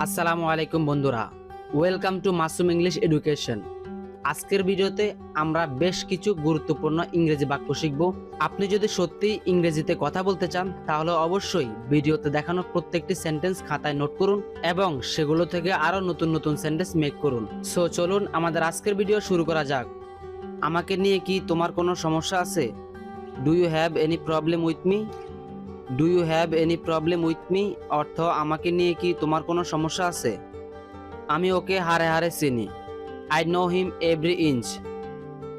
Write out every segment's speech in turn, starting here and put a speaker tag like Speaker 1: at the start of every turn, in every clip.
Speaker 1: আসসালামু আলাইকুম বন্ধুরা, welcome to Masum English education. আজকের ভিডিওতে আমরা বেশ কিছু গুরুত্বপূর্ণ ইংরেজি বাক্য শিখব। আপনি যদি সত্যিই ইংরেজিতে কথা বলতে চান তাহলে অবশ্যই ভিডিওতে দেখানো প্রত্যেকটি সেন্টেন্স খাতায় নোট করুন এবং সেগুলো থেকে আরও নতুন নতুন সেন্টেন্স মেক করুন। সো চলুন আমাদের আজকের ভিডিও শুরু করা যাক। আমাকে নিয়ে কি তোমার কোনো সমস্যা আছে? Do you have any problem with me? Do you have any problem with me অর্থ আমাকে নিয়ে কি তোমার কোনো সমস্যা আছে? আমি ওকে হাড়ে হাড়ে চিনি। I know him every inch.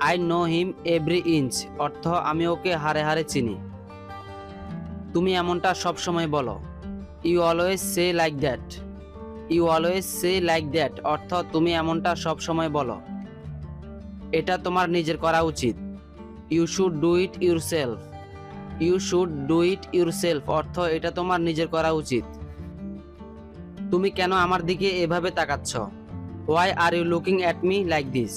Speaker 1: I know him every inch অর্থ আমি ওকে হাড়ে হাড়ে চিনি। তুমি এমনটা সব সময় বলো। You always say like that. You always say like that অর্থ তুমি এমনটা সব সময় বলো। এটা তোমার নিজের করা উচিত। You should do it yourself. You should do it yourself অর্থ এটা তোমার নিজের করা উচিত। তুমি কেন আমার দিকে এভাবে তাকাচ্ছ? Why are you looking at me like this?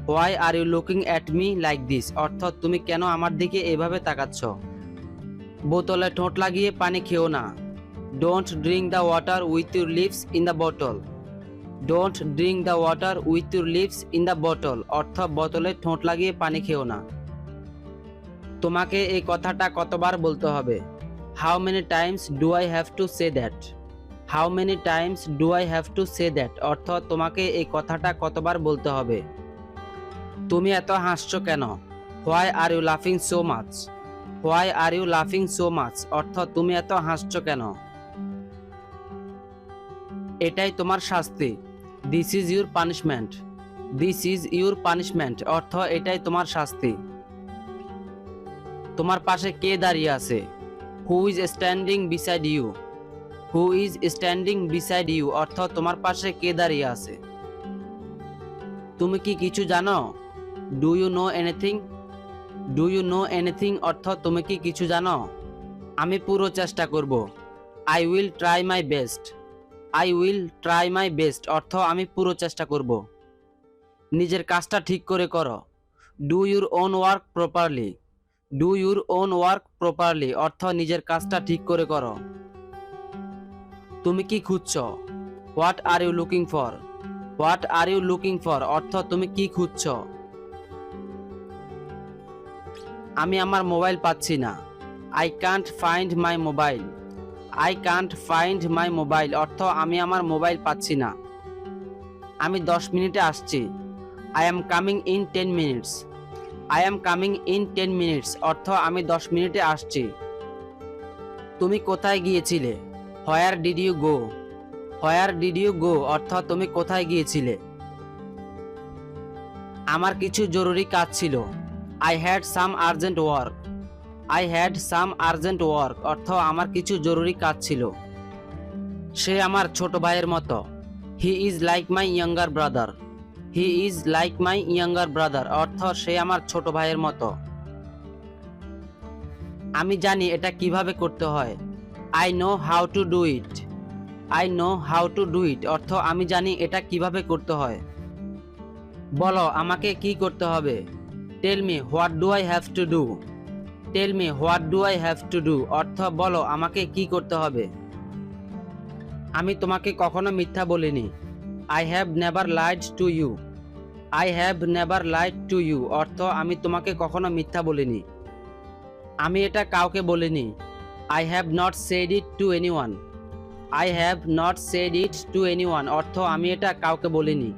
Speaker 1: Why are you looking at me like this অর্থ তুমি কেন আমার দিকে এভাবে তাকাচ্ছ? বোতলে ঠোঁট লাগিয়ে পানি খেও না। Don't drink the water with your lips in the bottle. Don't drink the water with your lips in the bottle অর্থ বোতলে ঠোঁট লাগিয়ে পানি খেও না। তোমাকে এই কথাটা কতবার বলতে হবে? How many Times do I have to say that? How many Times do I have to say that অর্থ তোমাকে এই কথাটা কতবার বলতে হবে। তুমি এত হাসছো কেন? হোয়াই আর ইউ লাফিং so much? Why are you লাফিং সো মাচ অর্থ তুমি এত হাসছো কেন? এটাই তোমার শাস্তি। This is your punishment. This is your punishment অর্থ এটাই তোমার শাস্তি। তোমার পাশে কে দাঁড়িয়ে আছে? Who is standing beside you? Who is standing beside you অর্থ তোমার পাশে কে দাঁড়িয়ে আছে। তুমি কি কিছু জানো? Do you know anything? Do you know anything অর্থ তুমি কি কিছু জানো? আমি পুরো চেষ্টা করব। I will try my best. I will try my best অর্থ আমি পুরো চেষ্টা করব। নিজের কাজটা ঠিক করে করো। Do your own work properly. Do your own work properly অর্থ নিজের কাজটা ঠিক করে করো। তুমি কি খুঁজছো? What are you looking for? What are you looking for অর্থ তুমি কি খুঁজছো? আমি আমার মোবাইল পাচ্ছি না। I can't find my mobile. I can't find my mobile অর্থ আমি আমার মোবাইল পাচ্ছি না। আমি 10 মিনিটে আসছি। I am coming in 10 minutes. I am coming in 10 minutes অর্থ আমি 10 মিনিটে আসছি। তুমি কোথায় গিয়েছিলে? Where did you go? Where did you go অর্থ তুমি কোথায় গিয়েছিলে? আমার কিছু জরুরি কাজ ছিল। I had some urgent work. I had some urgent work অর্থ আমার কিছু জরুরি কাজ ছিল। সে আমার ছোট ভাইয়ের মতো। He is like my younger brother. He is like my younger brother অর্থ সে আমার ছোট ভাইয়ের মতো। আমি জানি এটা কিভাবে করতে হয়। I know how to do it. I know how to do it অর্থ আমি জানি এটা কিভাবে করতে হয়। বলো আমাকে কি করতে হবে? Tell me what do I have to do? Tell me what do I have to do অর্থ বলো আমাকে কি করতে হবে। আমি তোমাকে কখনো মিথ্যা বলিনি। I have never lied to you. I have never lied to you অর্থ আমি তোমাকে কখনো মিথ্যা বলিনি। আমি এটা কাউকে বলিনি। I have not said it two anyone. I have not said it two anyone অর্থ আমি এটা কাউকে বলিনি।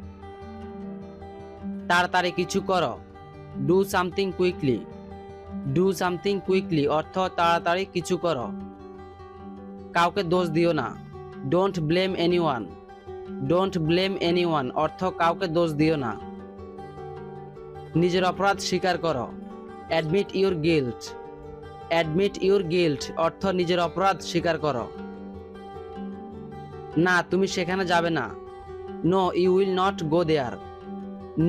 Speaker 1: তাড়াতাড়ি কিছু করো। Do something quickly. Do something quickly অর্থ তাড়াতাড়ি কিছু করো। কাউকে দোষ দিও না। Don't blame anyone. Don't blame anyone অর্থ কাউকে দোষ দিও না। নিজের অপরাধ স্বীকার করো। Admit your guilt. Admit your guilt অর্থ নিজের অপরাধ স্বীকার করো। না তুমি সেখানে যাবে না। No you will not go there.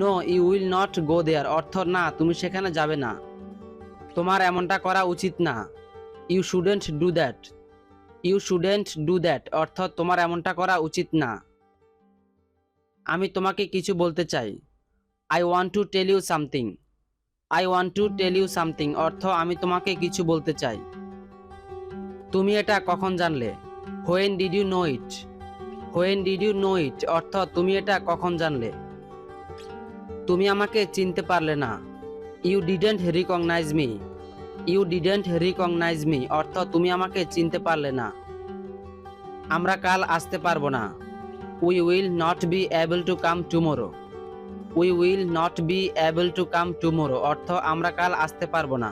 Speaker 1: No you will not go there অর্থ না তুমি সেখানে যাবে না। তোমার এমনটা করা উচিত না। You shouldn't do that. You shouldn't do that অর্থ তোমার এমনটা করা উচিত না। আমি তোমাকে কিছু বলতে চাই। I want to tell you something. I want to tell you something অর্থ আমি তোমাকে কিছু বলতে চাই। তুমি এটা কখন জানলে? When did you know it? When did you know it অর্থ তুমি এটা কখন জানলে। তুমি আমাকে চিনতে পারলে না। You didn't recognise me. You didn't recognise me অর্থ তুমি আমাকে চিনতে পারলে না। আমরা কাল আসতে পারবো না। We will not be able to come tomorrow. We will not be able to come tomorrow অর্থ আমরা কাল আসতে পারবো না।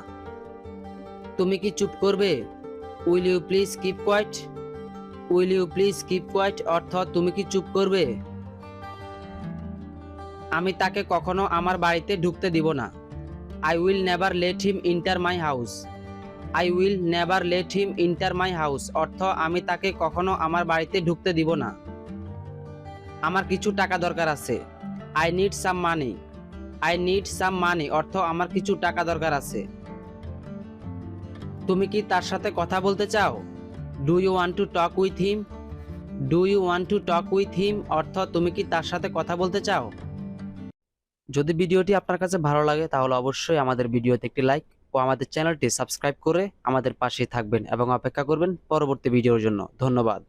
Speaker 1: তুমি কি চুপ করবে। Will you please keep quiet. Will you please keep quiet অর্থ তুমি কি চুপ করবে। আমি তাকে কখনো আমার বাড়িতে ঢুকতে দিব না। I will never let him inter my house. I will never let him inter my house অর্থ আমি তাকে কখনো আমার বাড়িতে ঢুকতে দিব না। আমার কিছু টাকা দরকার আছে। I need some money. I need some money অর্থ আমার কিছু টাকা দরকার আছে। তুমি কি তার সাথে কথা বলতে চাও। Do you want to talk with him. Do you want to talk with him অর্থ তুমি কি তার সাথে কথা বলতে চাও। যদি ভিডিওটি আপনার কাছে ভালো লাগে তাহলে অবশ্যই আমাদের ভিডিওতে একটি লাইক ও আমাদের চ্যানেলটি সাবস্ক্রাইব করে আমাদের পাশেই থাকবেন এবং অপেক্ষা করবেন পরবর্তী ভিডিওর জন্য। ধন্যবাদ।